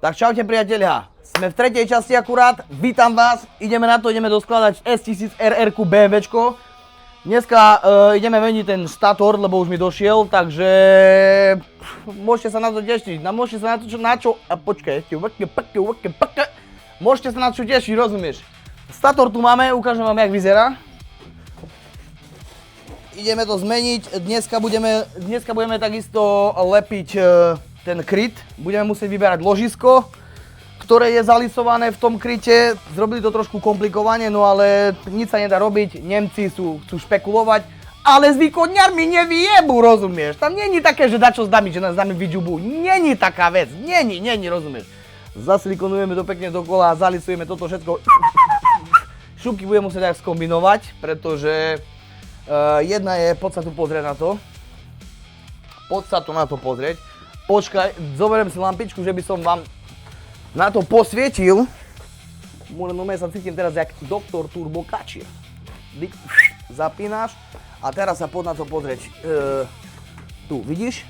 Tak čaute priatelia, sme v tretej časti akurát, vítam vás, ideme na to, ideme doskladať S1000 RR-ku BMWčko. Dneska ideme meniť ten stator, lebo už mi došiel, takže môžete sa na to tešiť, môžete sa na čo, môžete sa na čo tešiť, rozumieš? Stator tu máme, ukážem vám, jak vyzerá. Ideme to zmeniť, dneska budeme takisto lepiť ten kryt, budeme musieť vyberať ložisko, ktoré je zalisované v tom kryte. Zrobili to trošku komplikovane, no ale nič sa nedá robiť, Nemci chcú špekulovať, ale s východňarmi nevyjebu, rozumieš? Tam není také, že dačo zdami, že nás dáme vyďubu, není taká vec, není, rozumieš? Zasilikonujeme to pekne dokola, zalisujeme toto všetko. Šupky budeme musieť aj skombinovať, pretože jedna je, poď sa tu pozrieť na to. Počkaj, zoberiem si lampičku, že by som vám na to posvietil. Normálne sa cítim teraz jak doktor Turbo Kačír. Zapínaš a teraz sa poď na to pozrieť. Tu, vidíš?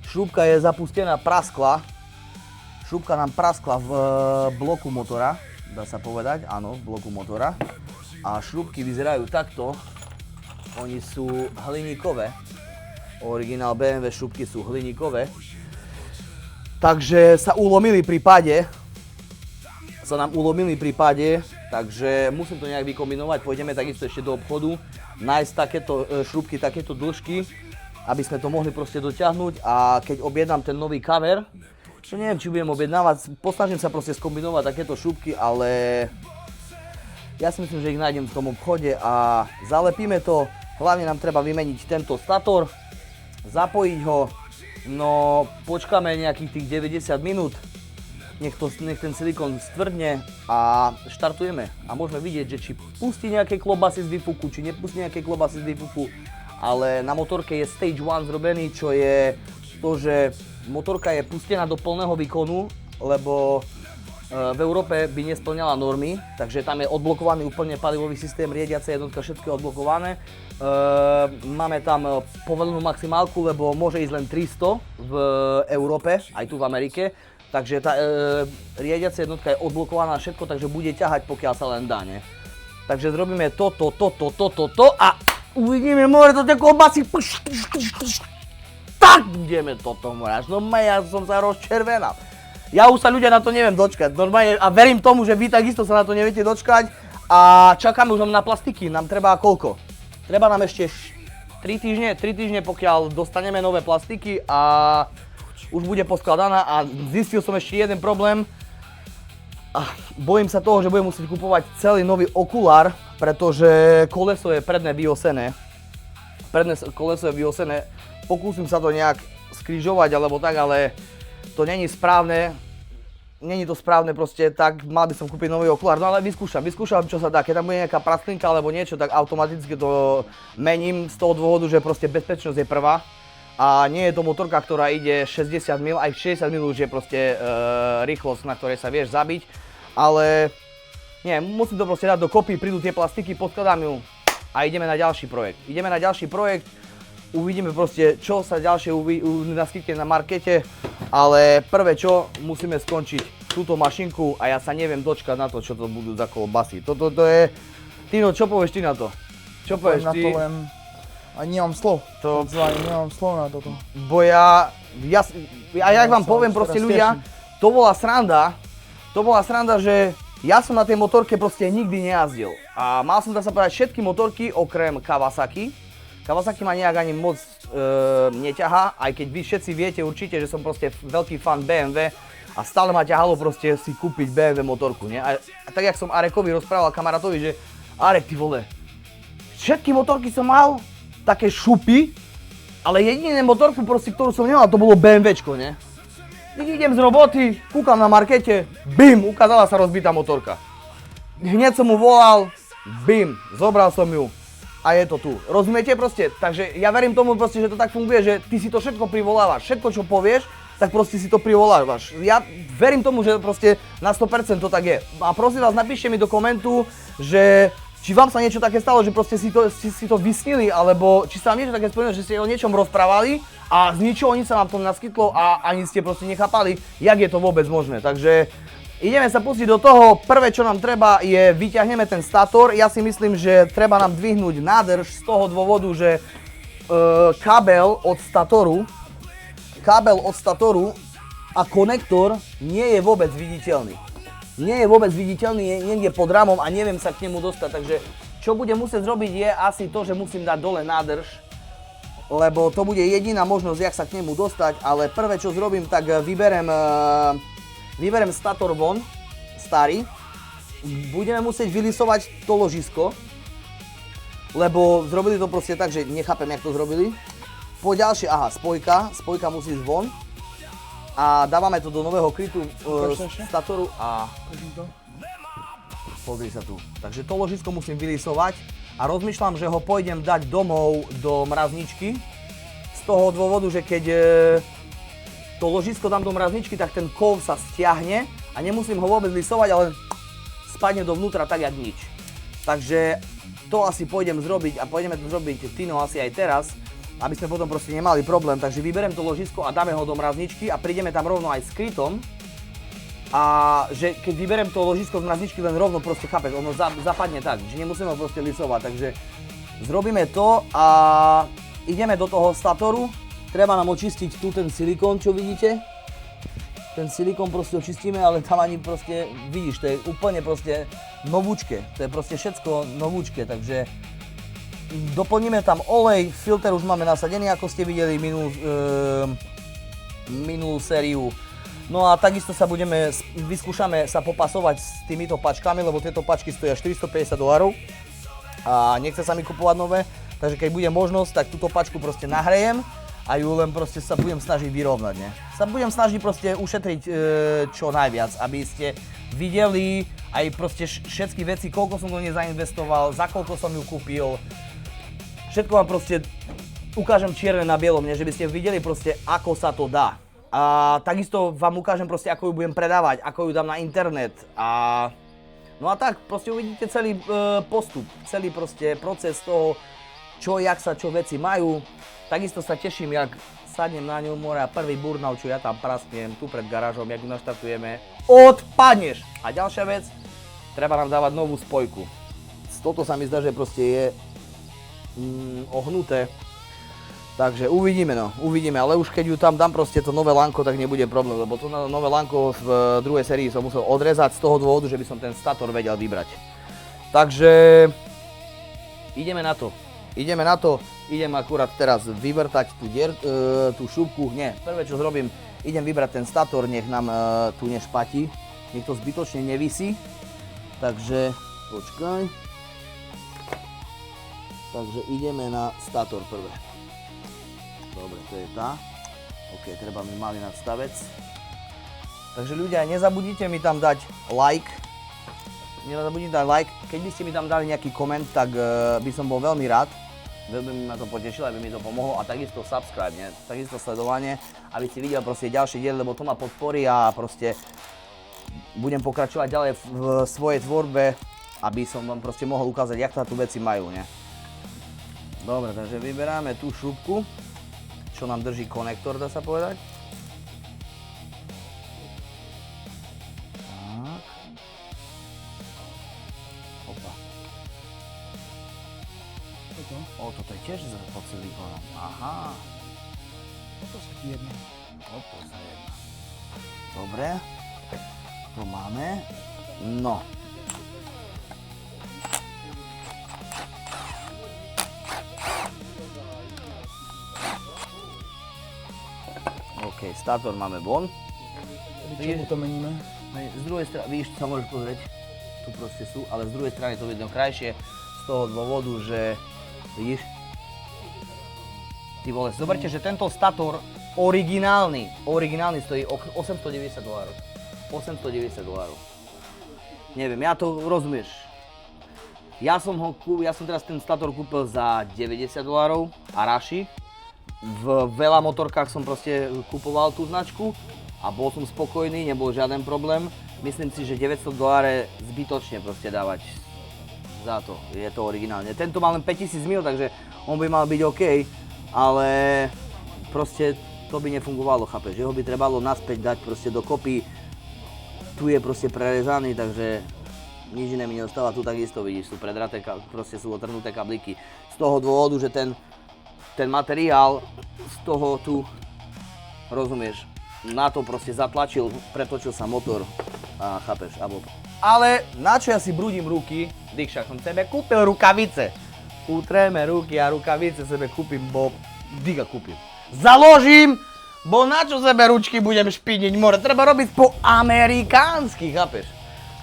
Šrúbka je zapustená, praskla. Šrúbka nám praskla v bloku motora, dá sa povedať, áno, v bloku motora. A šrúbky vyzerajú takto. Oni sú hliníkové. Originál BMW šrúbky sú hliníkové. Takže sa ulomili pri páde. Takže musím to nejak vykombinovať. Pôjdeme takisto ešte do obchodu, nájsť takéto šrúbky, takéto dĺžky, aby sme to mohli proste dotiahnuť. A keď objednám ten nový cover, čo neviem, či budem objednávať, posnažím sa proste skombinovať takéto šrúbky, ale ja si myslím, že ich nájdem v tom obchode a zalepíme to. Hlavne nám treba vymeniť tento stator, zapojiť ho, no počkáme nejakých tých 90 minút, nech ten silikon stvrdne a štartujeme. A môžeme vidieť, že či pustí nejaké klobasy z výfuku, či nepustí nejaké klobasy z výfuku, ale na motorke je Stage 1 zrobený, čo je to, že motorka je pustená do plného výkonu, lebo v Európe by nesplňala normy, takže tam je odblokovaný úplne palivový systém, riadiaca jednotka, všetko je odblokované. Máme tam povolenú maximálku, lebo môže ísť len 300 v Európe, aj tu v Amerike. Takže tá riadiaca jednotka je odblokovaná všetko, takže bude ťahať, pokiaľ sa len dá, ne? Takže zrobíme toto a uvidíme, more to tie kolbasy. Tak ideme toto, moráš, no ja som sa rozčervenal. Ja už sa ľudia na to neviem dočkať, normálne, a verím tomu, že vy takisto sa na to neviete dočkať a čakáme už na plastiky, nám treba koľko? Treba nám ešte 3 týždne, pokiaľ dostaneme nové plastiky a už bude poskladaná a zistil som ešte jeden problém. Bojím sa toho, že budem musieť kupovať celý nový okulár, pretože koleso je predné vyosené. Pokúsim sa to nejak skrižovať alebo tak, ale to není správne. Není to správne proste, tak mal by som kúpiť nový okulár, no ale vyskúšam, čo sa dá. Keď tam bude nejaká prasklinka alebo niečo, tak automaticky to mením z toho dôvodu, že proste bezpečnosť je prvá. A nie je to motorka, ktorá ide 60 mil, aj 60 mil už je proste rýchlosť, na ktorej sa vieš zabiť. Ale nie, musím to proste dať dokopy, prídu tie plastiky, podkladám ju a ideme na ďalší projekt. Uvidíme proste, čo sa ďalšie naskytne na markete, ale prvé čo, musíme skončiť túto mašinku a ja sa neviem dočkať na to, čo to budú za kolbasy. Toto je... Tino, čo povieš ty na to? Čo povieš ty? Ani nemám slov. Nemám slov na toto. Bo ja jak vám poviem proste ľudia, to bola sranda, že ja som na tej motorke proste nikdy nejazdil. A mal som, dá sa povedať, všetky motorky okrem Kawasaki. Kawasaki ma nejak ani moc neťahá, aj keď vy všetci viete určite, že som proste veľký fan BMW a stále ma ťahalo proste si kúpiť BMW motorku, nie? A tak jak som Arekovi rozprával kamarátovi, že Arek, ty vole, všetky motorky som mal, také šupy, ale jediné motorku proste, ktorú som nemal, to bolo BMWčko, nie? Idem z roboty, kúkam na markete, bim, ukázala sa rozbitá motorka. Hneď som mu volal, bim, zobral som ju. A je to tu. Rozumiete proste? Takže ja verím tomu proste, že to tak funguje, že ty si to všetko privolávaš. Všetko, čo povieš, tak proste si to privolávaš. Ja verím tomu, že proste na 100% to tak je. A prosím vás, napíšte mi do komentu, že či vám sa niečo také stalo, že proste si to vysnili, alebo či sa vám niečo také spomínalo, že ste o niečom rozprávali a z ničoho nič sa vám to naskytlo a ani ste proste nechápali, jak je to vôbec možné. Takže ideme sa pustiť do toho. Prvé, čo nám treba, je vyťahneme ten stator. Ja si myslím, že treba nám dvihnúť nádrž z toho dôvodu, že kábel od statoru a konektor nie je vôbec viditeľný. Nie je vôbec viditeľný, je niekde pod ramom a neviem sa k nemu dostať, takže čo budem musieť zrobiť je asi to, že musím dať dole nádrž, lebo to bude jediná možnosť, jak sa k nemu dostať, ale prvé čo zrobím, tak vyberem stator von, starý, budeme musieť vylisovať to ložisko, lebo zrobili to proste tak, že nechápem, jak to zrobili. Po ďalšie, spojka musí ísť von. A dávame to do nového krytu statoru a pozri sa tu. Takže to ložisko musím vylisovať a rozmýšľam, že ho pôjdem dať domov do mrazničky. Z toho dôvodu, že keď to ložisko dám do mrazničky, tak ten kov sa stiahne a nemusím ho vôbec lisovať, ale spadne dovnútra tak, jak nič. Takže to asi pôjdem zrobiť a pôjdeme to zrobiť Tino asi aj teraz, aby sme potom proste nemali problém, takže vyberiem to ložisko a dáme ho do mrazničky a prídeme tam rovno aj s krytom. A že keď vyberiem to ložisko z mrazničky, len rovno proste chápeš, ono zapadne tak, že nemusíme ho proste lisovať, takže zrobíme to a ideme do toho statoru. Treba nám očistiť tu ten silikón, čo vidíte. Ten silikón proste očistíme, ale tam ani proste, vidíš, to je úplne proste novúčke, to je proste všetko novúčke, takže doplníme tam olej, filter už máme nasadený, ako ste videli minulú sériu. No a takisto vyskúšame sa popasovať s týmito pačkami, lebo tieto pačky stoja $450 a nechce sa mi kupovať nové, takže keď bude možnosť, tak túto pačku proste nahrejem a ju len proste sa budem snažiť vyrovnať, ne? Sa budem snažiť proste ušetriť čo najviac, aby ste videli aj proste všetky veci, koľko som do nej zainvestoval, za koľko som ju kúpil. Všetko vám proste ukážem čierne na bielom, že by ste videli proste, ako sa to dá. A takisto vám ukážem proste, ako ju budem predávať, ako ju dám na internet. No a tak, proste uvidíte celý postup, celý proste proces toho, jak sa čo veci majú. Takisto sa teším, jak sadnem na ňu more a prvý burnout, čo ja tam prasknem, tu pred garážom, jak ju naštartujeme, odpadneš. A ďalšia vec, treba nám dávať novú spojku. Toto sa mi zdá, že proste je ohnuté, takže uvidíme, ale už keď ju tam dám proste to nové lanko, tak nebude problém, lebo to nové lanko v druhej sérii som musel odrezať z toho dôvodu, že by som ten stator vedel vybrať. Takže ideme na to, idem akurát teraz vyvrtať tú šupku, prvé čo zrobím, idem vybrať ten stator, nech nám tu nešpatí, nech to zbytočne nevisí, takže počkaj. Takže ideme na stator prvé. Dobre, to je tá. OK, treba mi malý nadstavec. Takže ľudia, nezabudnite mi tam dať like. Keď by ste mi tam dali nejaký koment, tak by som bol veľmi rád. Veľmi mi ma to potešilo, aby mi to pomohlo. A takisto subscribe, takisto sledovanie, aby ste videli proste ďalšie diely, lebo to ma podporí a proste budem pokračovať ďalej v svojej tvorbe, aby som vám proste mohol ukázať, jak sa tu veci majú, Dobre, takže vyberáme tú šupku, čo nám drží konektor, dá sa povedať. Tak. Opa. Toto je tiež pod silikónom. Aha. Toto sa ti jedná. Dobre. To máme. No. OK, stator máme von. Čemu to meníme? Z druhej strany, vidíš, sa môžeš pozrieť, tu proste sú, ale z druhej strany to vidno krajšie z toho dôvodu, že, vidíš, ty vole, zoberte, že tento stator originálny stojí $890. Neviem, ja to rozumieš. Ja som teraz ten stator kúpil za $90 Arashi. V veľa motorkách som proste kupoval tú značku a bol som spokojný, nebol žiaden problém. Myslím si, že $900 zbytočne proste dávať za to, je to originálne. Tento má len 5000 mil, takže on by mal byť OK, ale proste to by nefungovalo, chápeš, že ho by trebalo naspäť dať proste dokopy. Tu je proste prerezaný, takže nič iné mi neostáva, tu takisto vidíš, sú predraté, proste sú otrhnuté kablíky. Z toho dôvodu, že ten materiál z toho tu, rozumieš, na to proste zatlačil, pretočil sa motor a chápeš, alebo... Ale na čo ja si brúdim ruky, Dikša, som sebe kúpil rukavice. Utreme ruky a rukavice sebe kúpim, bo Dika kúpim. Založím, bo na čo sebe ručky budem špiniť more, treba robiť po amerikánsky, chápeš?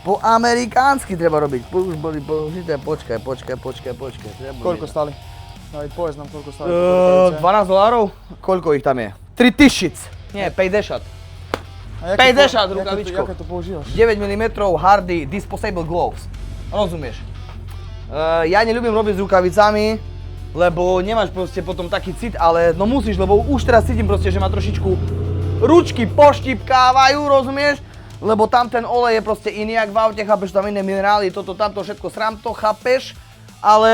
Po amerikánsky treba robiť, už boli použité, počkaj. Koľko stali? David, povedz nám, koľko stali. $12? Koľko ich tam je? 3000. Nie, 50. 50 rukavičkov. Jaké to používaš? 9 mm hardy disposable gloves. Rozumieš? Ja neľúbim robiť s rukavicami, lebo nemáš proste potom taký cit, ale no musíš, lebo už teraz cítim proste, že ma trošičku ručky poštipkávajú, rozumieš? Lebo tam ten olej je proste iný jak v aute, chápeš, tam iné minerály, toto, tamto, všetko, srám to, chápeš? Ale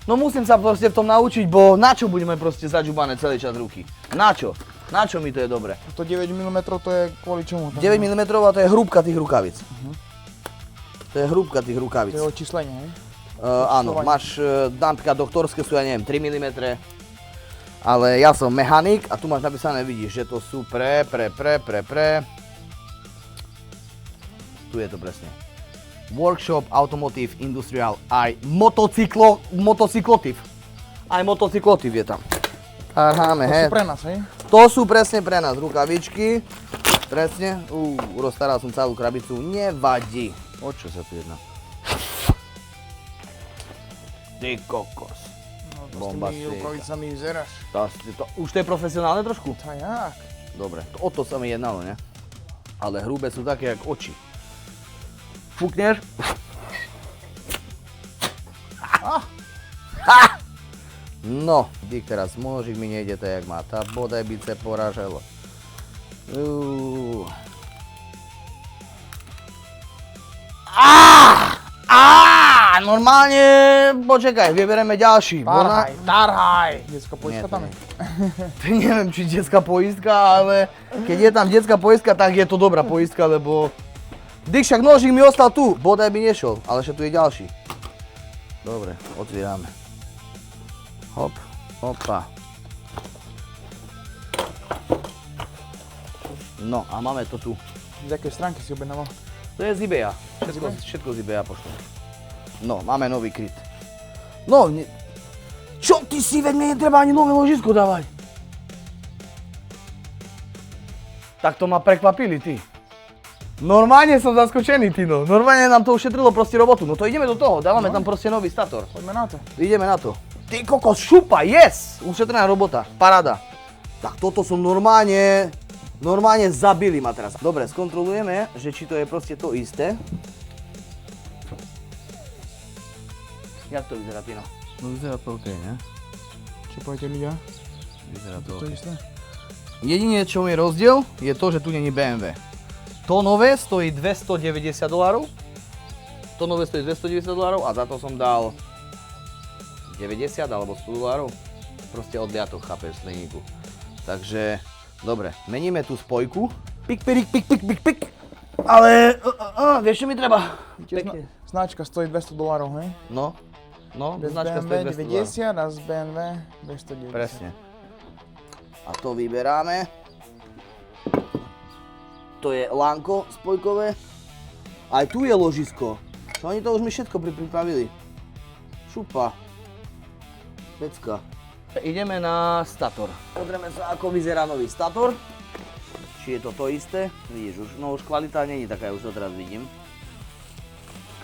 no musím sa proste v tom naučiť, bo na čo budeme proste zažubané celý čas ruky? Na čo? Na čo mi to je dobre? To 9 mm to je kvôli čomu? 9 mm to je hrúbka tých rukavic. To je hrúbka tých rukavic. To je očíslenie, hej? Áno, máš napríklad doktorské sú, ja neviem, 3 mm. Ale ja som mechanik a tu máš napísané, vidíš, že to sú tu je to presne. Workshop Automotive Industrial aj motocyklotiv. Aj motocyklotiv je tam. Tarháme, To sú pre nás, hej? To sú presne pre nás rukavičky. Presne. Rozstaral som celú krabicu. Nevadí. O čo sa tu jedná? Ty kokos. No, s tými rukavicami vyzeráš. Už to je profesionálne trošku? To jak? Dobre, o to sa mi jednalo, ne? Ale hrubé sú také jak oči. Fúkneš? No, Dick teraz môžik mi nejde to jak má. Tá bodaj bice poráželo. Normálne, počekaj, vyberieme ďalší. Tarhaj! Detská poistka tam je? Neviem, či detská poistka, ale keď je tam detská poistka, tak je to dobrá poistka, lebo... Dick, však nožík mi ostal tu, bodaj by nešiel, ale však tu je ďalší. Dobre, otvírame. Hop, hopa. No a máme to tu. Z jakej stránky si objednával? To je z eBaya. Všetko z eBaya pošlo. No, máme nový kryt. No, čo ty si, veď mne netreba ani nové ložisko dávať. Tak to ma prekvapili, ty. Normálne som zaskočený, ty no. Normálne nám to ušetrilo proste robotu. No to ideme do toho, dávame tam proste nový stator. Poďme na to. Ideme na to. Ty kokos, šupa, yes! Ušetrená robota, paráda. Tak toto som normálne zabili ma teraz. Dobre, skontrolujeme, že či to je proste to isté. Jak to vyzerá, Tino? No vyzerá to OK, ne? Čo poviete ľudia? Vyzerá to To OK. isté? Jedine, čo je rozdiel, je to, že tu není BMW. To nové stojí $290. To nové stojí $290 a za to som dal 90 alebo $100. Proste odliatok, chápeš, sleníku. Takže, dobre, meníme tú spojku. Pik. Ale, vieš, čo mi treba? Pekne. Značka stojí $200, hej? No, Bez značka BMW stojí $200. 90 a z BMW 290. Presne. A to vyberáme. To je lánko spojkové. Aj tu je ložisko. To oni to už mi všetko pripravili. Šupa. Pecka. Ideme na stator. Pozrieme sa, ako vyzerá nový stator. Či je to to isté. Vidíš, už kvalita nie je taká, už to teraz vidím.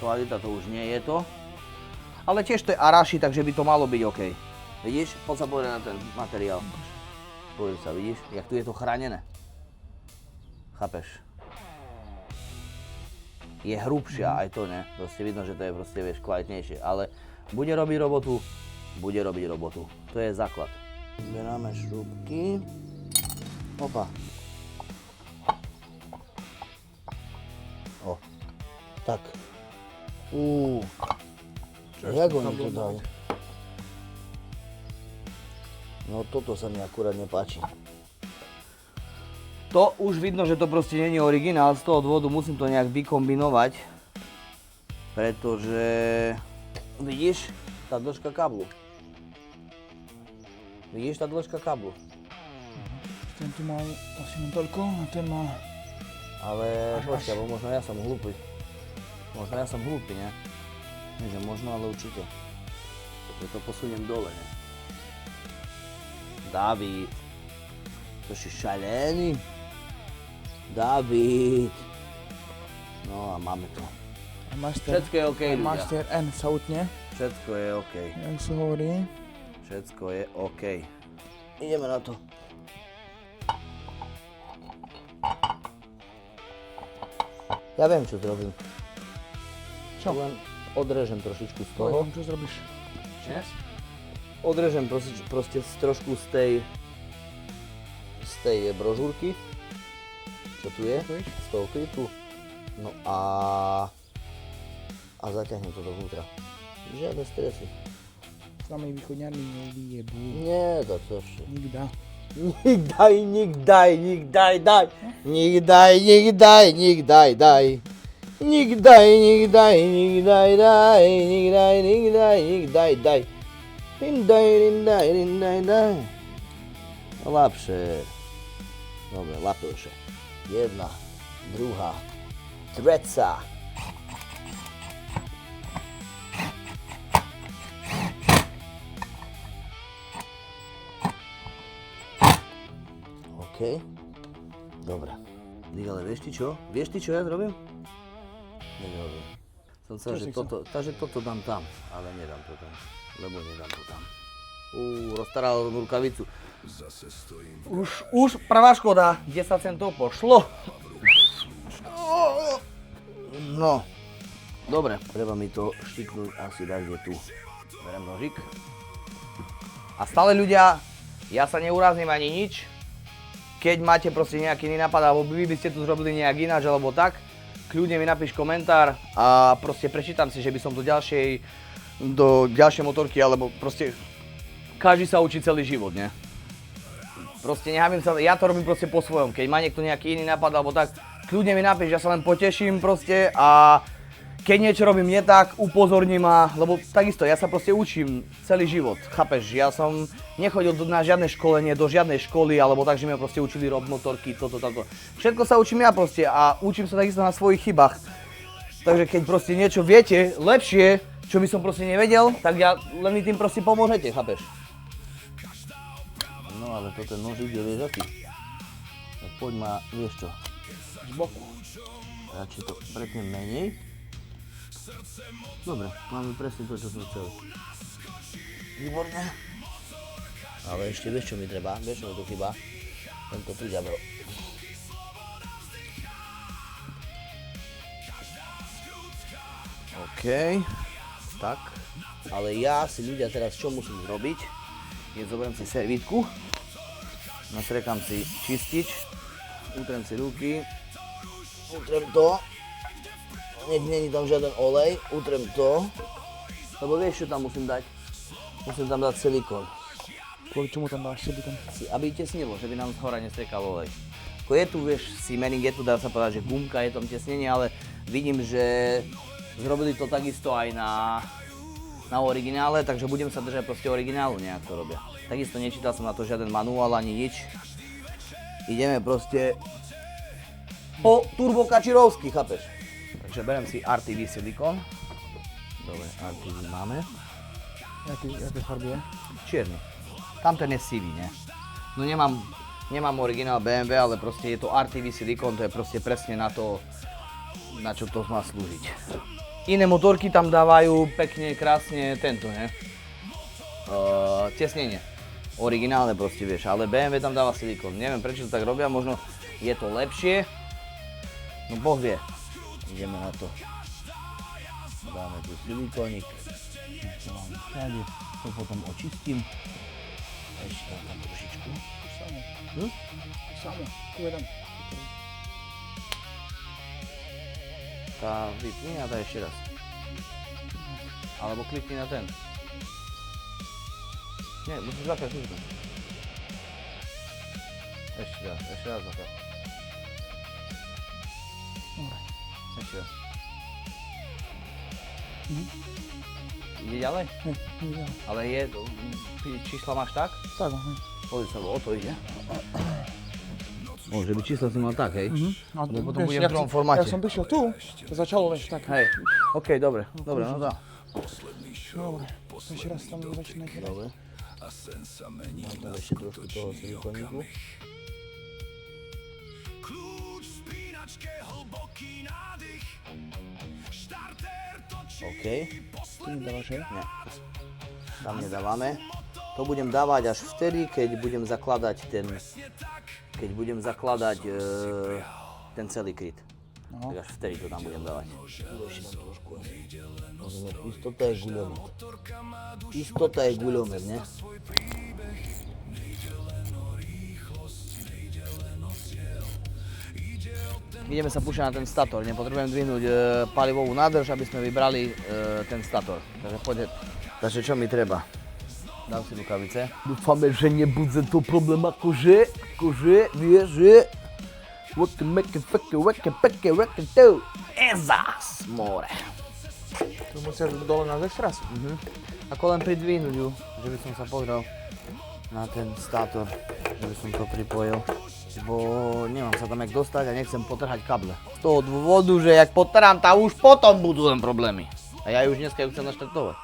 Kvalita to už nie je to. Ale tiež to je Arashi, takže by to malo byť OK. Vidíš? Poď sa pozrieť na ten materiál. Pozri sa, vidíš? Jak tu je to chránené. Chápeš? Je hrubšia aj to, ne? Proste vidno, že to je proste, vieš, kvalitnejšie. Ale bude robiť robotu. To je základ. Beráme šrúbky. Opa. Tak. Jak oni to dali? No toto sa mi akurát nepáči. To už vidno, že to proste není originál, z toho dôvodu musím to nejak vykombinovať. Pretože, vidíš, tá dĺžka káblu. Vidíš, tá dĺžka káblu. Ten tu má asi len toľko a ten má... Ale počkaj, bo možno ja som hlúpy. Možno ja som hlúpy, ne? Nie, že možno, ale určite. Ja to posuniem dole, ne? David, to si šalený. David. No a máme to. Master, Všetko je OK, ľudia. Master N sa utne, Všetko je OK. jak sa hovorí. Všetko je OK. Ideme na to. Ja viem, čo zrobím. Čo? Len odrežem trošičku z toho. Poviem, čo zrobíš? Nie? Odrežem proste trošku z tej brožúrky, čo tu je, z toho klipu. No a zaťahnem to dovnútra. Žiadne stresy. Samej východňarný nevyjebú. Nie, to čo vše. Nikda. Nikdaj, nikdaj, nikdaj, daj. Nikdaj, nikdaj, nikdaj, daj. Nikdaj, nikdaj, nikdaj, daj. Nikdaj, nikdaj, nikdaj, daj. Rindaj, rindaj, rindaj, daj. Lapšie. Dobre, lapšie. Jedna, druhá, treca. OK. Dobre. Ale vieš ty čo? Vieš ty čo ja zrobím? Nerobím. Som chcel, že toto dám tam, ale nedám to tam. Lebo nedám to tam. Roztaral rukavicu. Už prvá škoda. 10 centov pošlo. No. Dobre, treba mi to štiknúť asi dať tu. Berem nožík. A stále ľudia, ja sa neurazním ani nič. Keď máte proste nejaký iný nápad, alebo vy by ste to zrobili nejak ináč, alebo tak, kľudne mi napíš komentár a proste prečítam si, že by som do ďalšej motorky, alebo proste každý sa učí celý život, ne? Proste nehábim sa, ja to robím proste po svojom, keď má niekto nejaký iný nápad, alebo tak, kľudne mi napíš, ja sa len poteším proste a keď niečo robím nie tak, upozorní ma, lebo takisto, ja sa proste učím celý život, chápeš? Ja som nechodil na žiadne školenie, do žiadnej školy, alebo tak, že mi proste učili robiť motorky, toto. Všetko sa učím ja proste a učím sa takisto na svojich chybách. Takže keď proste niečo viete lepšie, čo by som proste nevedel, tak ja len mi tým proste pomôžete, chápeš? No ale to ten nožík je, vieš aký? Tak poď ma, vieš čo? Z boku. Radšej to pretnem menej. Dobre, máme presne to, čo som chcel. Výborne. Ale ešte vieš, čo mi treba? Vieš, čo mi tu chýba? Tento príďabel. OK. Tak. Ale ja si ľudia teraz čo musím zrobiť? Je zoberiem si servítku. Nastrekám si čistič. Utrem si ruky. Utrem to. Nech není tam žiaden olej, utrem to, lebo vieš, čo tam musím dať? Musím tam dať silikón. Kvôli čomu tam dáš silikón? Aby tesnilo, že by nám z hora nestrekal olej. Je tu, vieš, cementing, je tu, dá sa povedať, že gumka, je tam tesnenie, ale vidím, že zrobili to takisto aj na originále, takže budem sa držať proste originálu nejak to robia. Takisto nečítal som na to žiaden manuál ani nič. Ideme proste po turbokačirovsky, chápeš? Takže berem si RTV silikón. Dobre, RTV máme. Jaké farby je? Čierny. Tamten je sivý, ne? No nemám originál BMW, ale proste je to RTV silikón, to je proste presne na to, na čo to má slúžiť. Iné motorky tam dávajú pekne, krásne tento, ne? Tesnenie. Originálne proste, vieš, ale BMW tam dáva silikón. Neviem, prečo to tak robia, možno je to lepšie. No Boh vie. Ideme na to. Dáme tu silikónik. To mám všade. To potom očistím. Ešte tam trošičku. Samo. Hm? Samo. Povedám. Tá vypni a daj ešte raz. Alebo klikni na ten. Nie, musíš zakať službu. Ešte raz zakať. Dobre. Ešte raz. Ide ďalej? Ide. Ale je, čísla máš tak? Tak, Pozri sa, o to ide. Že by čísla si mal tak, hej? A Lebo potom budem v druhom formáte. Ja som prišiel tu, to začalo vieš tak. Hej, okej, dobre, no dá. Dobre, ešte raz tam začínajte. Dobre. Mám tam ešte trošku toho silikoníku. OK. Tu mi dávaš, hej? Nie. Tam nedávame. To budem dávať až vtedy, keď budem zakladať ten celý kryt. No. Tak až vtedy to tam budem dávať. Istota je guľomet. Istota je guľomet, ne? Ideme sa púšťať na ten stator, nepotrebujem dvihnúť palivovú nádrž, aby sme vybrali ten stator. Takže poďme. Takže čo mi treba? Dám si rukavice. Dúfame, že nebude to problém akože, vieš, že... Ezas, more. Tu musia dole na ešte raz. Ako len pridvihnúť ju, že by som sa pozrel na ten stator, že by som to pripojil. Bo nemám sa tam jak dostať a nechcem potrhať kable. Z toho dôvodu, že jak potrhám, tá už potom budú len problémy. A ja už dneska ju chcem naštartovať.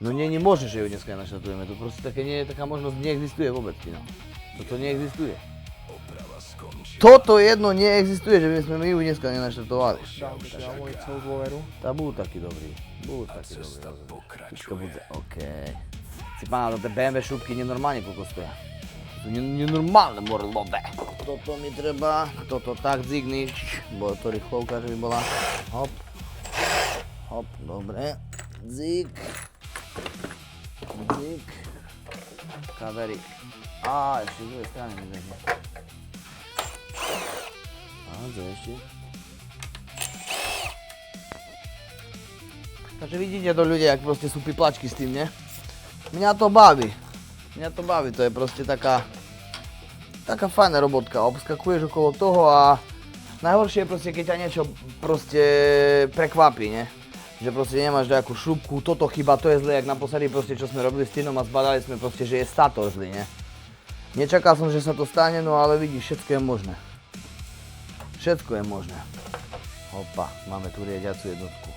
No nie je možné, že ju dneska naštartujeme, to proste taká možnosť neexistuje vôbec, no. Toto neexistuje. Toto jedno neexistuje, že by sme ju dneska nenaštartovali. Dám ti ja môj celú dôveru. Tá budú taký dobrý. Všetko bude okej. Si pána, to BMW šupky nenormálne koľko stoja. To je nenormálne morlové. Toto mi treba, toto tak dzigni, bo to rýchlovka, že by bola. Hop, hop, dobre. Dzik. Dzik. Kaverik. Á, ešte z druhej strany mi zajde. Á, to ešte. Takže vidíte to ľudia, jak proste sú piplačky s tým, ne? Mňa to baví, to je proste taká fajná robotka, obskakuješ okolo toho a najhoršie je proste, keď ťa niečo proste prekvapí, ne? Že proste nemáš nejakú šrúbku, toto chyba, to je zle, jak naposledy proste, čo sme robili s Tinom a zbadali sme proste, že je stator zlý, ne? Nečakal som, že sa to stane, no ale vidíš, všetko je možné. Všetko je možné. Opa, máme tu riadiacu jednotku.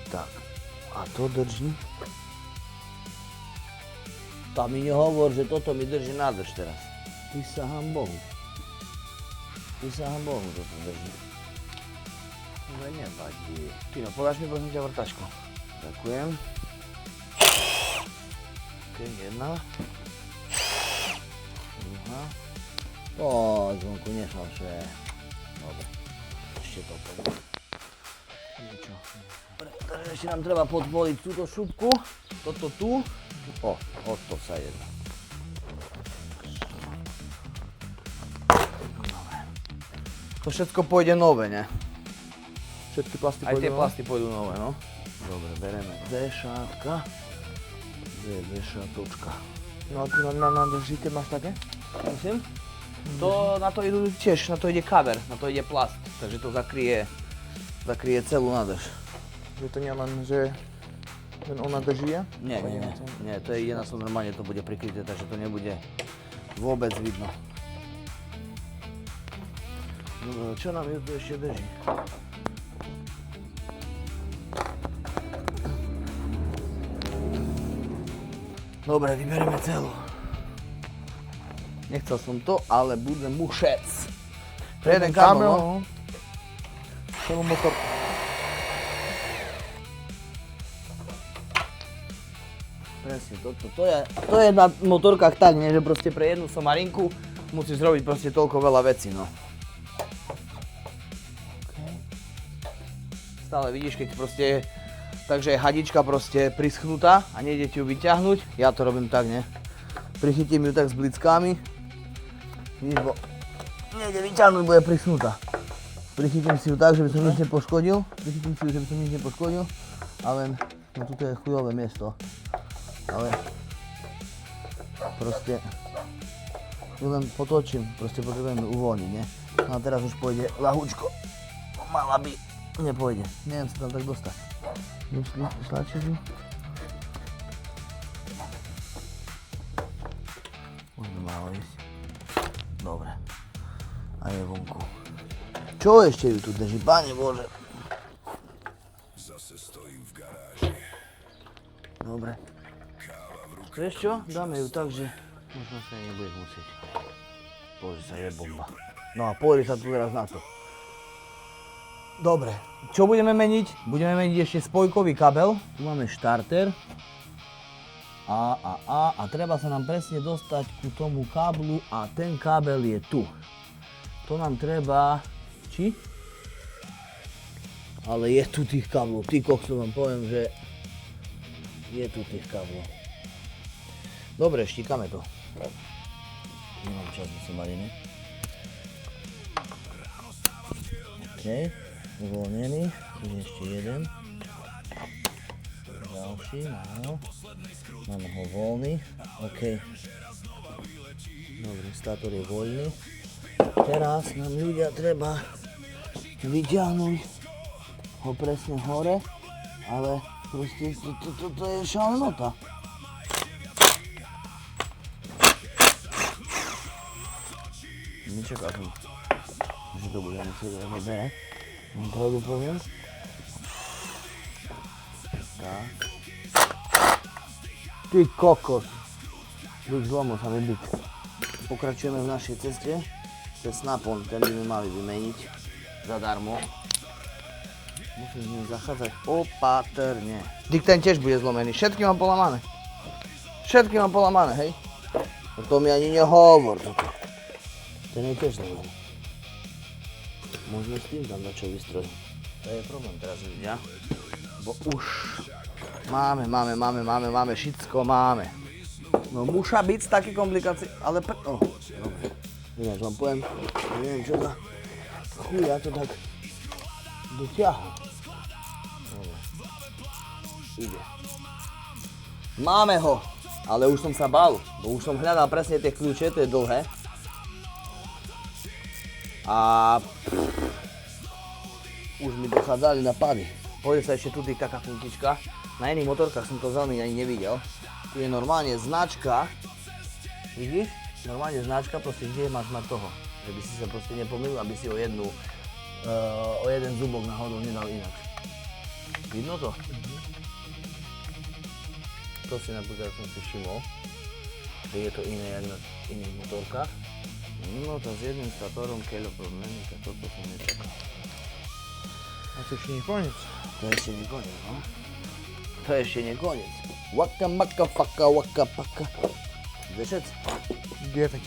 Tak. A to drží. Tam mi nehovor, že toto mi drží nádrž teraz. Prisahám Bohu. Prisahám Bohu, toto drží. Ale nevadí. Tino, podáš mi prosím ťa vrtačku. Ďakujem. Ok, jedna. Druhá. O, zvonku nešalšie. Dobre. Ešte to poviem. Takže ešte nám treba podvoliť túto šupku, toto tu. O to sa jedná. To všetko pôjde nové, ne? Všetky plasty Aj pôjdu. tie plasty pôjdu nové, no. Dobre, bereme D-šátka. Kde je D-šátočka? No a tu na drží, keď máš také? Myslím? To na to idú tiež, na to ide cover, na to ide plast. Takže to zakryje celú nádrž. Že to nie len, že len ona drží je? Nie, to je jedna som normálne, to bude prikryté, takže to nebude vôbec vidno. Dobre, čo nám tu ešte drží? Dobre, vyberieme celú. Nechcel som to, ale budem mušec. Pre jeden kabel, no. Celú motorku. Presne, to je na motorkách tak, nie, že proste pre jednu somarinku musíš zrobiť proste toľko veľa vecí, no. Stále vidíš, keď proste takže je hadička proste prischnutá a nejde ti ju vyťahnuť, ja to robím tak, ne. Prichytím ju tak s blickami, vidíš, bo nejde vyťahnuť, bude prischnutá. Prichytím si ju tak, že by som nič nepoškodil. Ale no tuto je chujové miesto. Ale proste ju len potočím, proste potrebujem ju uvoľniť, nie? No a teraz už pôjde ľahúčko. Mala by, nepôjde. Neviem sa tam tak dostať. Tlačíš ju? Možno malo ísť. Dobre. A je vonku. Čo ešte ju tu drží, Pane Bože? Dobre. Vieš čo? Dáme ju tak, že možno sa nebudeš musieť. Bože sa, je bomba. No a pozri sa tu teraz na to. Dobre. Čo budeme meniť? Budeme meniť ešte spojkový kabel. Tu máme štarter. A treba sa nám presne dostať ku tomu káblu a ten kábel je tu. To nám treba... Či? Ale je tu tých káblov. Ty kokso vám poviem, že je tu tých káblov. Dobre, štíkame to. Nemám čas, musím mať iné. OK, uvoľnený. Tu je ešte jeden. Ďalší, áno. Máme ho voľný. OK. Dobre, státor je voľný. Teraz nám ľudia treba vyťahnuť ho presne hore, ale proste to je šalenota. Nečakal som, že to bude musieť robiť, pravdu poviem. Tak. Ty kokos. Byť zlomil sa mi byť. Pokračujeme v našej ceste. Ten snapon, ten by sme mali vymeniť zadarmo. Musím s ním zachádzať opatrne. Dík, ten tiež bude zlomený. Všetky mám polamané. Hej. To mi ani nehovor toto. Ten je tiež zlomený. Môžeme s tým tam dačo vystrojiť. To je problém teraz ľudia. Bo už máme, všetko máme. No muša byť z takých komplikácií, ale dobre. Ináč vám poviem, neviem čo za chuja to tak dotiahol. Dobre. Ide. Máme ho, ale už som sa bál, bo už som hľadal presne tie kľúče, to je dlhé. A už mi dochádzali napady. Pozri sa, ešte tu je taká funkička. Na iných motorkách som to veľmi ani nevidel. Tu je normálne značka, vidíš? Normálne značka, proste kde máš mať toho. Že by si sa proste nepomýlil, aby si o jeden zubok náhodou nedal inak. Vidno to? To si napríklad som si všimol, že je to iné jak na iných motorkách. No to s jedným státorom keľo problémy, tak toto som nečakal. A to ešte nie je koniec. To ešte nie koniec, no? To ešte nie koniec. Waka maka faka waka paka. Zdešec? Dietek.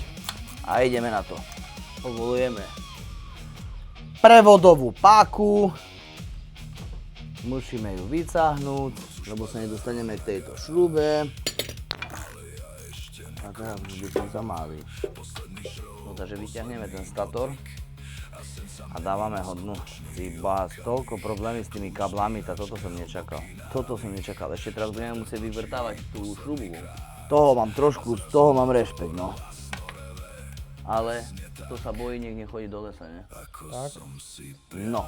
A ideme na to. Povolujeme prevodovú páku. Musíme ju vycáhnuť, lebo sa nedostaneme k tejto šrube. A teraz už by som sa mali. No takže vyťahneme ten stator a dávame ho dnu. Iba toľko problémy s tými kablami, tak toto som nečakal. Ešte teraz budeme musieť vyvrtávať tú šrubu. Toho mám rešpekt, no. Ale to sa bojí, nech nechodí do lesa, ne? Tak. No.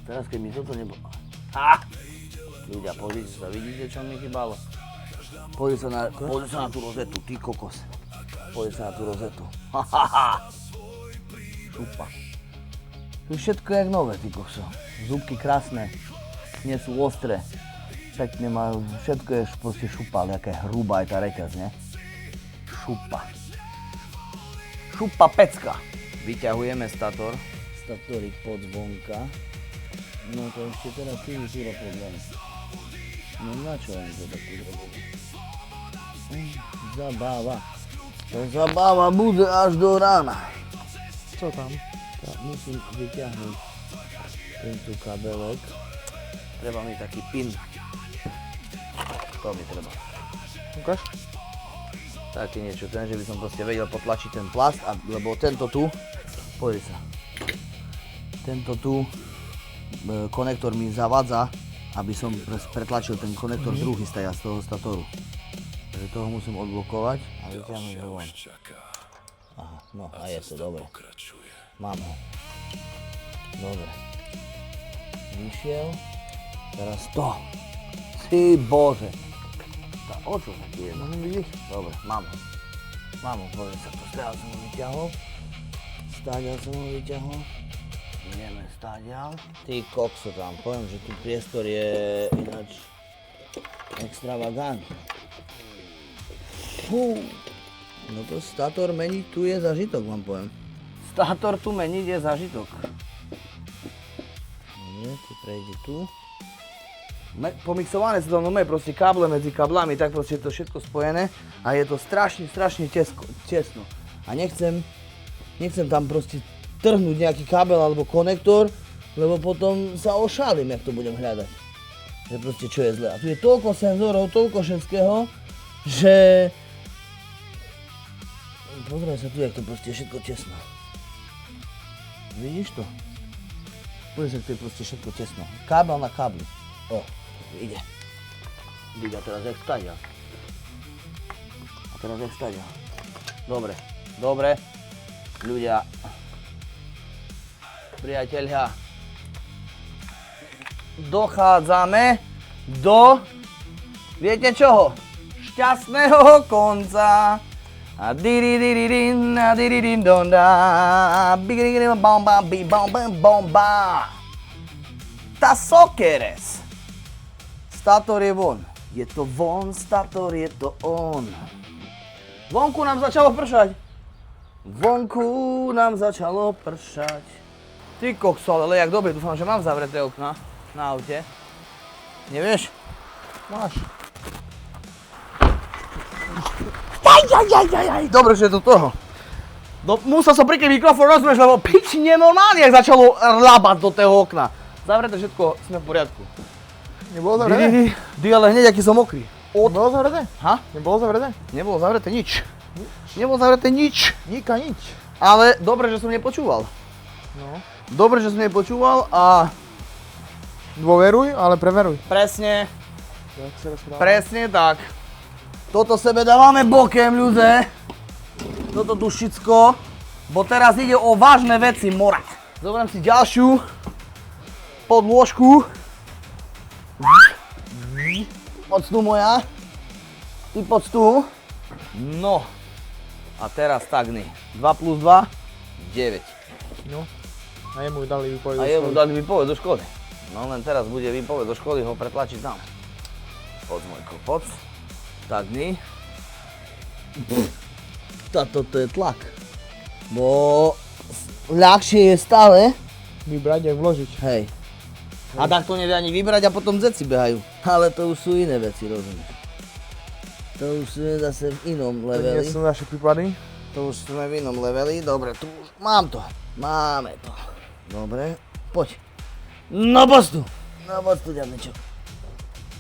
Teraz keď mi toto nebolo... Ha! Ľudia, pozrite sa, vidíte, čo mi chýbalo? Pozri sa na tú rozetu, ty kokos. Pozri sa na tú rozetu. Ha, ha, ha. Šupa. Tu je všetko jak nové, ty kokso. Zúbky krásne, nie sú ostré. Pekne majú, všetko je proste šupa, ale aká je hrubá aj tá reťaz, ne? Šupa pecka. Vyťahujeme statorik pod zvonka. No to ešte teraz túra problém. No na čo oni to takto zrobili? Zabáva. To zabáva bude až do rána. Co tam? Tak musím vyťahnuť tento kabelek. Treba mi taký pin. To mi treba. Ukáž? Také niečo, ten, že by som proste vedel potlačiť ten plast, lebo tento tu, pozri sa. Tento tu konektor mi zavadza, aby som pretlačil ten konektor druhý z toho statoru. Takže toho musím odblokovať a vyťahnuť ho von. Aha, no a je to dobre. Mám ho. Dobre. Vyšiel. Teraz to. Ty Bože. O čo taký je? Môžem vidieť? Dobre, mám ho. Mám ho, poviem sa to. Stáďal som ho vyťahol. Ideme stáďal. Ty kokso tam, poviem, že tu priestor je ináč extravagantný. Fú. No to stator meniť tu je zažitok, vám poviem. Stator tu meniť je zažitok. Nie, ty prejde tu. Pomixované sa to nové, proste káble medzi káblami, tak proste je to všetko spojené a je to strašne tesno. A nechcem tam proste trhnúť nejaký kábel alebo konektor, lebo potom sa ošálim, jak to budem hľadať. Že proste čo je zle. A tu je toľko senzorov, toľko všetkého, že... Pozrieme sa tu, jak to proste je všetko tesno. Vidíš to? Pozri sa, to je proste všetko tesno. Kábel na kábli. O, ide. Ide a teraz jak stadia. Dobre. Ľudia. Priatelia. Dochádzame do... Viete čoho? Šťastného konca. A diridiridin, a diridim donda, bigiridim bomba, bomba. Ta sokeres. Stator je von. Je to von, stator je to on. Vonku nám začalo pršať. Ty kokso, ale jak dobre, dúfam, že mám zavreté okna na aute. Nevieš? Máš. Dobre, že je to toho. Musel som prikryť mikrofón, rozumieš, lebo piči nenormálne, jak začalo labať do toho okna. Zavreté všetko, sme v poriadku. Nebolo zavreté? Ale hneď, aký som mokrý. Nebolo zavreté? Ha? Nebolo zavreté? Nebolo zavreté nič. Nebolo zavreté nič. Nič. Ale dobre, že som nepočúval. No. Dobre, že som nepočúval a... Dôveruj, ale preveruj. Presne. Jak sa rozpráva? Presne tak. Toto sebe dávame bokem, ľudé. Toto dušicko. Bo teraz ide o vážne veci morať. Zoberiem si ďalšiu podložku. Poď tu moja. Ty poď tu. No. A teraz stagni. 2 plus 2, 9. No. A jemu dali výpoveď do A školy. jemu dali výpoveď do školy. No len teraz bude výpoveď do školy ho pretlačiť tam. Poď môjko, poď. Stagni. Toto je tlak. Bo ľahšie je stále. Vybrať, jak vložiť. Hej. A tak to nevie ani vybrať a potom zeci behajú. Ale to už sú iné veci, rozumieš. To už sú zase v inom To leveli. nie sú naše prípady. To už sme v inom leveli. Dobre, tu už mám to. Máme to. Dobre, poď. No poď tu, ďadnečok.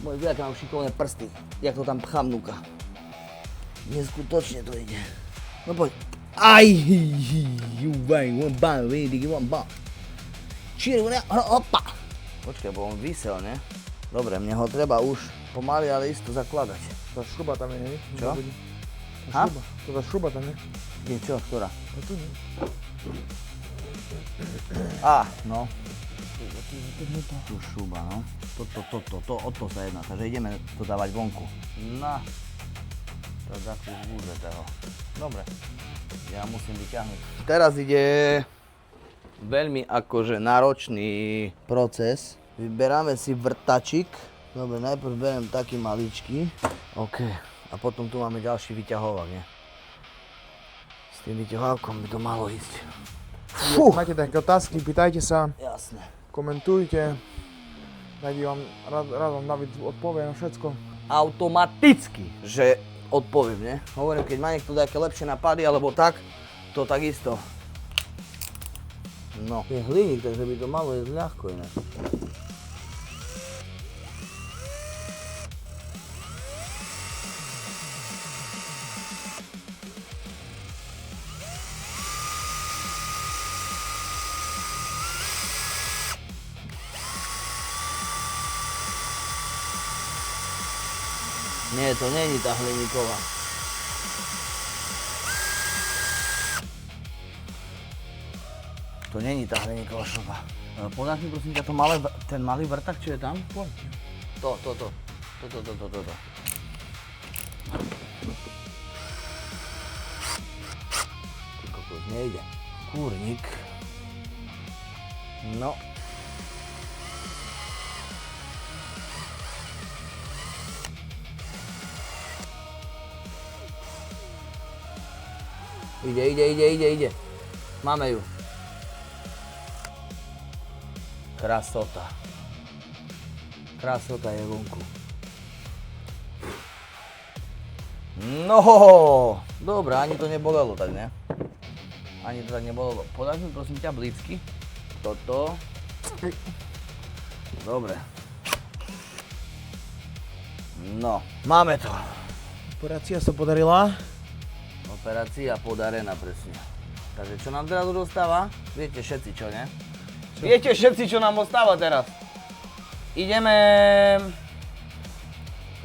Môj vďak mám šikovné prsty. Jak to tam pchám núka. Neskutočne to ide. No poď. Aj, opa. Počkaj, bo on vysel, ne? Dobre, mne ho treba už pomaly, ale isto zakladať. Tá šruba tam je, hej? Čo? Tá Ha? šruba. Tá šruba tam je. Je čo, ktorá? A tu nie. No. Tu šuba, no. To sa jedná, takže ideme to dávať vonku. Na. To za kus budetého. Dobre. Ja musím vyťahnuť. Teraz ide veľmi akože náročný proces. Vyberáme si vrtačik. Dobre, najprv beriem taký maličký. OK. A potom tu máme ďalší vyťahovák, nie? S tým vyťahovávkom by to malo ísť. Fú. Máte také otázky, pýtajte sa, Jasné. komentujte. Rád vám David odpovie na všetko. Automaticky, že odpoviem, ne? Hovorím, keď má niekto nejaké lepšie napady, alebo tak, to takisto. No. Je hliník, takže by to malo ísť ľahko inak. Nie, to není tá hliníková. To není tá hliníková šroba. Podáš mi prosím ťa to malé, ten malý vrtak, čo je tam? Poď. To. Ty kokos, nejde. Kúrnik. No. Ide. Máme ju. Krasota. Krasota je vonku. No, dobré, ani to nebolelo tak, ne? Ani to tak nebolelo. Podáš mi prosím ťa blícky. Toto. Dobre. No, máme to. Operácia sa podarila. Operácia podarená, presne. Takže čo nám teraz dostáva? Viete všetci, čo ne? Viete všetci, čo nám ostáva teraz? Ideme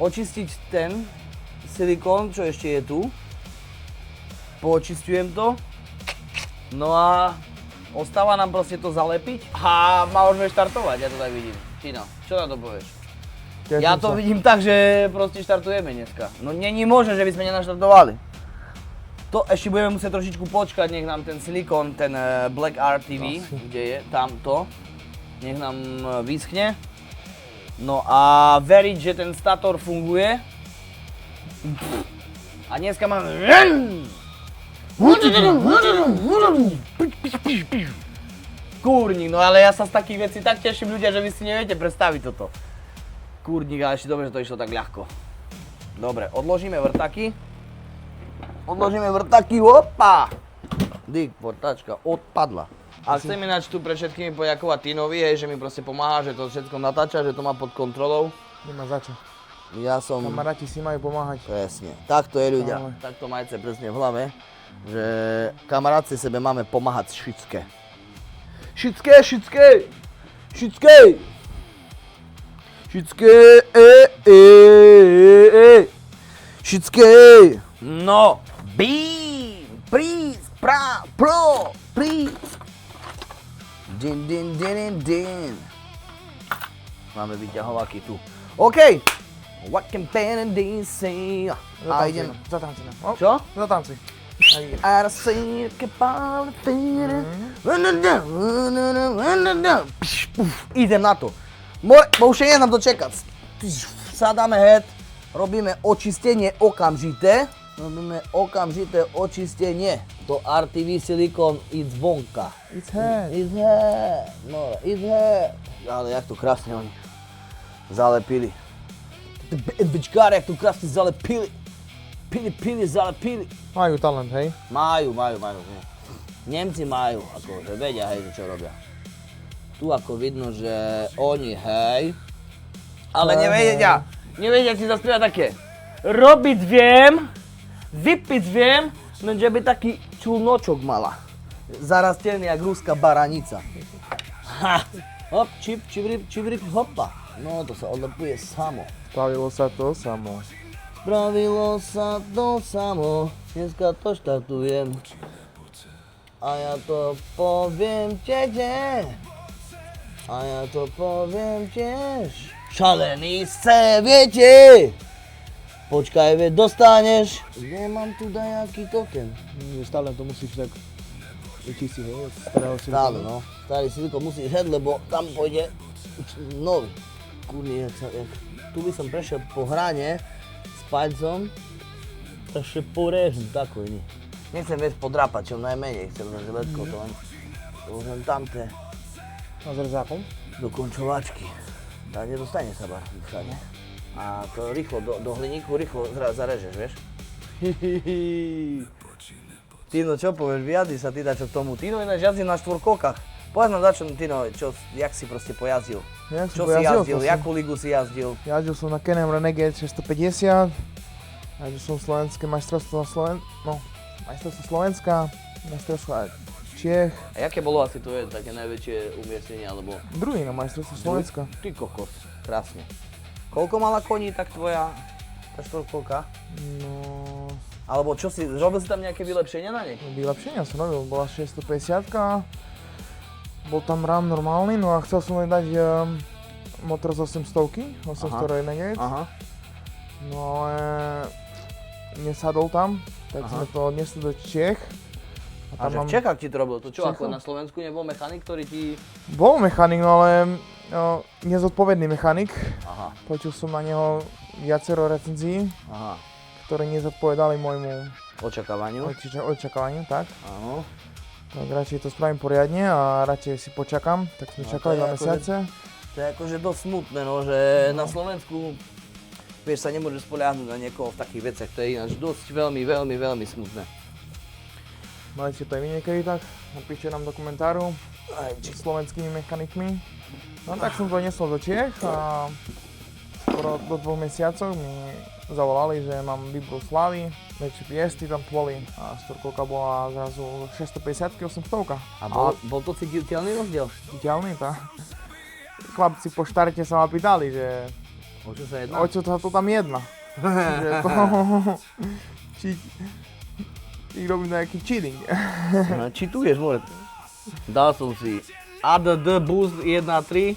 očistiť ten silikón, čo ešte je tu. Poočistujem to. No a ostáva nám proste to zalepiť a môžeme štartovať, ja to tak vidím. Čino, čo na to povieš? Ja to vidím tak, že proste štartujeme dneska. No není možné, že by sme nenaštartovali. To ešte budeme musieť trošičku počkať, nech nám ten silikón, ten Black RTV, kde je, tamto, nech nám vyschne. No a veriť, že ten stator funguje. A dneska máme... Kúrnik, no ale ja sa z takých vecí tak teším, ľudia, že vy si neviete predstaviť toto. Kúrnik, ale ešte dobre, že to išlo tak ľahko. Dobre, odložíme vrtaky. Opa! Dík, vrtačka odpadla. A chcem ináč tu pre všetkými poďakovať Tinovi, hej, že mi proste pomáha, že to všetko natáča, že to má pod kontrolou. Nemá za čo. Ja som... Kamaráti si majú pomáhať. Presne, takto je ľudia. Takto majte presne v hlave, že kamaráci sebe máme pomáhať všetké. Všetké! No! Beam! Please! Please! Din. Máme vyťahovaky tu. OK! What can Ben and Dean say? A idem... Zatanci. Čo? Zatanci. I see que idem na to. Bo už je nám to čekať. Sadáme head, robíme očistenie okamžité. To RTV silikón ide zvonka. It's head. No, it's head. Ale jak to krásne oni zalepili. Bičkári, jak to krásne zalepili. Zalepili. Majú talent, hej? Majú. Nemci majú, akože vedia, hej, že čo robia. Tu ako vidno, že oni, hej, ale nevedia si zaspievať také. Robiť viem, vypiť viem, lenže by taký čulnočok mala. Zarastený jak ruská baranica. Ha! Hop, čivrip, hopa. No, to sa odlepuje samo. Spravilo sa to samo. Dneska to štartujem. A ja to poviem tebe. Tiež. Šalený se, viete. Počkaj, veď dostaneš. Nemám tu dajaký token. Stále to musíš tak vyčistiť, hej? Starého silikónu. Stále, no. Starý silikón musíš head, lebo tam pôjde nový. Kurný, tu by som prešiel po hrane s palcom. Takže porežím takový. Nechcem viesť podrápať, čo najmenej. Chcem len želetko to len. Môžem tamte. A s rezákom? Do končovačky. Tá nedostane sa bar všade. A to rýchlo, do hliníku rýchlo zarežeš, vieš? Tino, čo povieš? Vyjadri sa ty dačo k tomu. Tino ináč jazdí na štvorkolkách. Povedz nám dačo, Tino, jak si proste pojazdil? Čo si jazdil? Jakú ligu si jazdil? Jazdil som na Can-Am Renegade 650. Jazdil som slovenské majstrovstvo Slovenska, majstrovstvo Čiech. A jaké bolo asi tvoje také najväčšie umiestnenie, alebo... Druhý na majstrovstvo Slovenska. Ty kokos, krásne. Koľko mala koní tak tvoja tá štvorkolka? No, Alebo čo si, robil si tam nejaké vylepšenia na nej? vylepšenia som robil, bola 650, bol tam RAM normálny, no a chcel som jej dať motor z 800, 800 Renegade. Aha. No ale nesadol tam, tak sme to odnesli do Čech. A že v Čechách ti to robil, to čo, Čechom. ako na Slovensku nebol mechanik, ktorý ti... Bol mechanik, no ale nezodpovedný mechanik. Aha, Počul som na neho viacero recenzií, aha. ktoré nezodpovedali môjmu Očakávaniu. očakávaniu, tak. Áno. Tak radšej to spravím poriadne a radšej si počakám, tak sme No, čakali to je 2 akože- mesiace. To je akože dosť smutné, no, že na Slovensku, vieš, sa nemôže spoľahnúť na niekoho v takých veciach, to je ináč dosť veľmi smutné. Mali ste to aj vy niekedy tak? Napíšte nám do komentáru s slovenskými mechanikmi. No tak som to nesol do Čiech a skoro do 2 mesiacov mi zavolali, že mám výbru slávy, väčšie piesty tam boli a štvorkolka bola zrazu 650 800. A bol to citeľný rozdiel? Ideálny tá. Chlapci po štarte sa ma pýtali, že O čo sa jedná? o čo to tam jedná. Že to... či ich robím nejaký cheating. No, čituješ, more. Dal som si ADD Boost 1.3,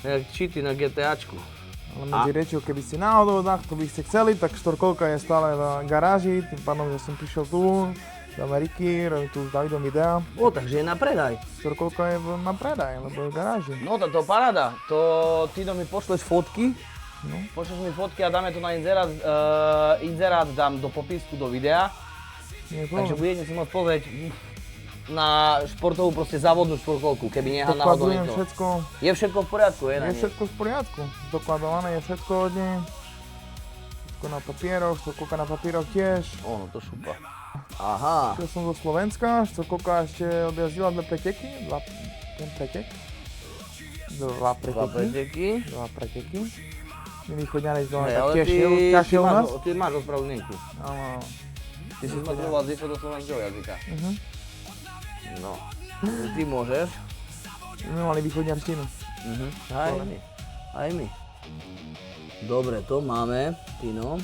jak cheaty na GTAčku. Ale medzi rečou, keby ste náhodou to by ste chceli, tak štvorkolka je stále v garáži, tým pádom, že som prišiel tu z Ameriky, robím tu s Davidom videa. O, takže je na predaj. Štvorkolka je na predaj, lebo je v garáži. No to paráda. To ty mi pošleš fotky. No. Pošleš mi fotky a dáme to na inzerát. Inzerát dám do popisku do videa. Nie je Takže problém. budete si môcť pozrieť na športovú, proste závodnú štvorkolku, keby nechal náhodou Dokladujem niekto. všetko, Je všetko v poriadku, je na je nej? všetko v poriadku. Dokladované je všetko od nej. Všetko na papieroch, štvorkolka na papieroch tiež. Ono, to šupa. Aha. Šiel som zo Slovenska, štvorkolka ešte objazdila 2 preteky, 2 preteky. Dva preteky. My východňari to Hej, tak ale tiež ťažšie u nás. ty máš ospravedlnenku. Áno. Ty si zmatroval z východoslovenského jazyka. No. Ty môžeš. My mali východňarštinu. Aj my. Dobre, to máme, Tino.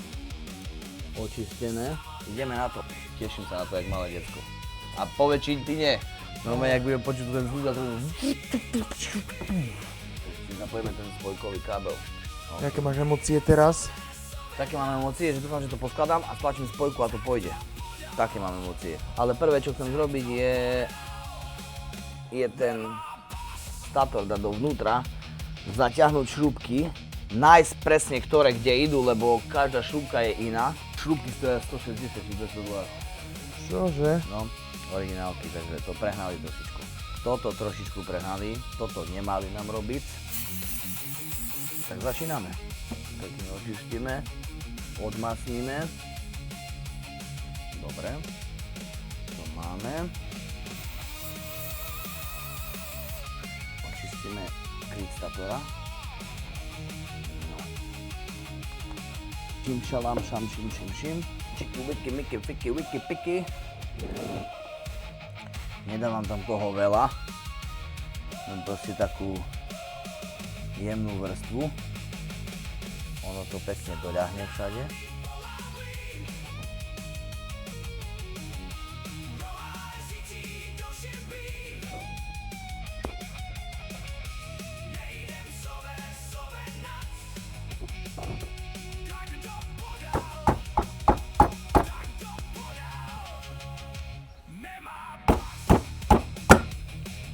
Očistené. Ideme na to. Teším sa na to, jak malé decko. A po väčšine ty nie. Normálne, jak budem počuť ten zvuk a to... Si napojíme ten spojkový kábel. Aké máš emócie teraz? Také mám emócie, že dúfam, že to poskladám a stlačím spojku a to pôjde. Také mám emócie. Ale prvé, čo chcem zrobiť, je ten stator dať dovnútra, zaťahnuť šrúbky, nájsť presne ktoré kde idú, lebo každá šrúbka je iná. Šrúbky stoja 160 či 200 $. Čože? No, originálky, takže to prehnali trošičku. Toto trošičku prehnali, toto nemali nám robiť. Tak začíname. Pekne očistíme, odmasníme. Dobre, to máme. Očistíme kryt statora. No. Čím šalám, šam, šim. Čiky, wiky, miky, fiky, wiky, piky. Nedávam tam toho veľa. Len proste takú jemnú vrstvu. Ono to pekne doľahne všade.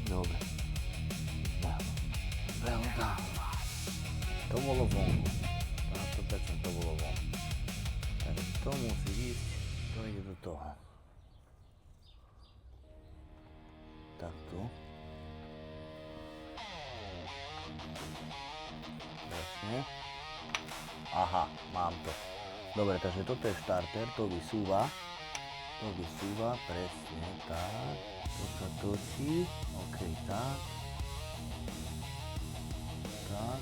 Dobre. Veľa tam. To bolo von. Na 100% to bolo von. Takže to musí ísť, to ide do toho. Takto. Presne. Aha, mám to. Dobre, takže toto je štarter, to vysúva. To vysúva, presne tak. To sa točí, ok, tak. Tak.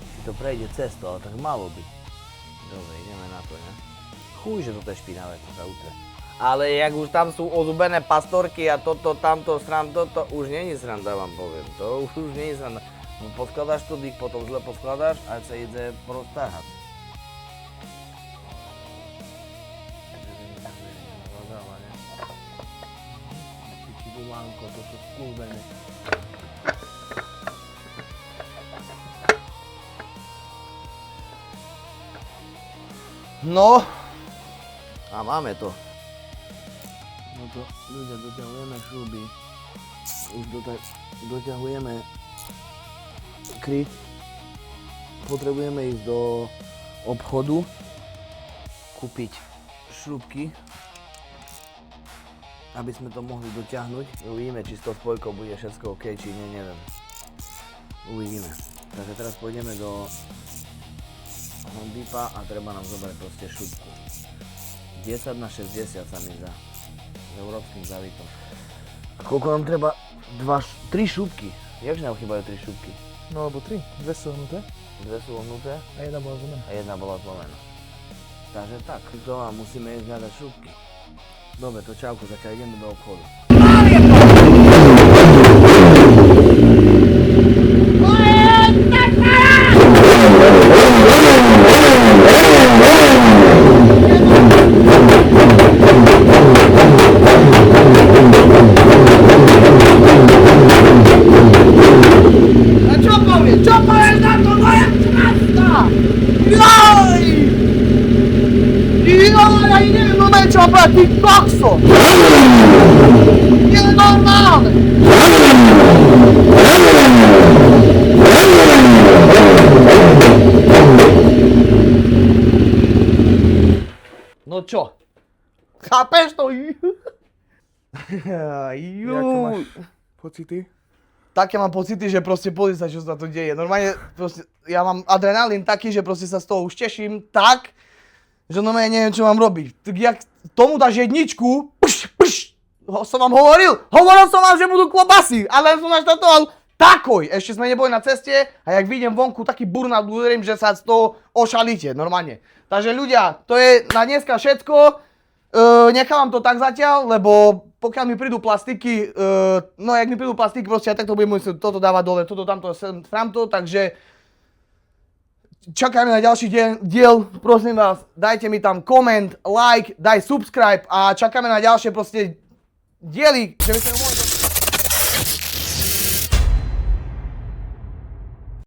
Si to prejde cez to, ale tak malo by. Dobre, ideme na to, ne? Chuj, že toto je špinavé, to sa utre. Ale jak už tam sú ozubené pastorky a toto, tamto, toto, už není sranda, vám poviem. To už není sranda. No, poskladáš to, potom zle poskladáš a sa ide poroztáhať. toto skúsme. No. A máme to. No to, ľudia, doťahujeme šruby. Už doťahujeme kryt. Potrebujeme ísť do obchodu, kúpiť šrubky, aby sme to mohli dotiahnuť. Uvidíme, či s tou spojkou bude všetko OK, či nie, neviem. Uvidíme. Takže teraz pôjdeme do Home Depot a treba nám zobrať proste šrubku. 10 na 60 sa mi zdá. S európskym závitom. A koľko nám treba? 3 šrubky. Jakže nám chýbajú 3 šrubky? No alebo 3, 2 sú hnuté. 2 sú ohnuté A jedna bola zlomená. a jedna bola zlomená. Takže tak, to a musíme ísť hľadať šrubky. Dobre, to čauko, zatiaľ ideme do obchodu. Ty kokso! Je normálne! No čo? Chápeš to? Jaké máš pocity? Také mám pocity, že proste pozri sa, čo sa tu deje. Normálne proste, ja mám adrenalín taký, že proste sa z toho už teším tak, že normálne neviem, čo mám robiť. Tak jak tomu dáš jedničku, som vám hovoril som vám, že budú klobasy, ale som naštartoval takoj. Ešte sme neboli na ceste a jak vidím vonku, taký burnát uverím, že sa z toho ošalíte, normálne. Takže ľudia, to je na dneska všetko. Nechávam to tak zatiaľ, lebo pokiaľ mi prídu plastiky, no jak mi prídu plastiky, proste ja takto budem musieť toto dávať dole, toto, tamto, tamto, takže čakáme na ďalší diel, prosím vás, dajte mi tam koment, like, daj subscribe a čakáme na ďalšie proste diely, že by sme mohli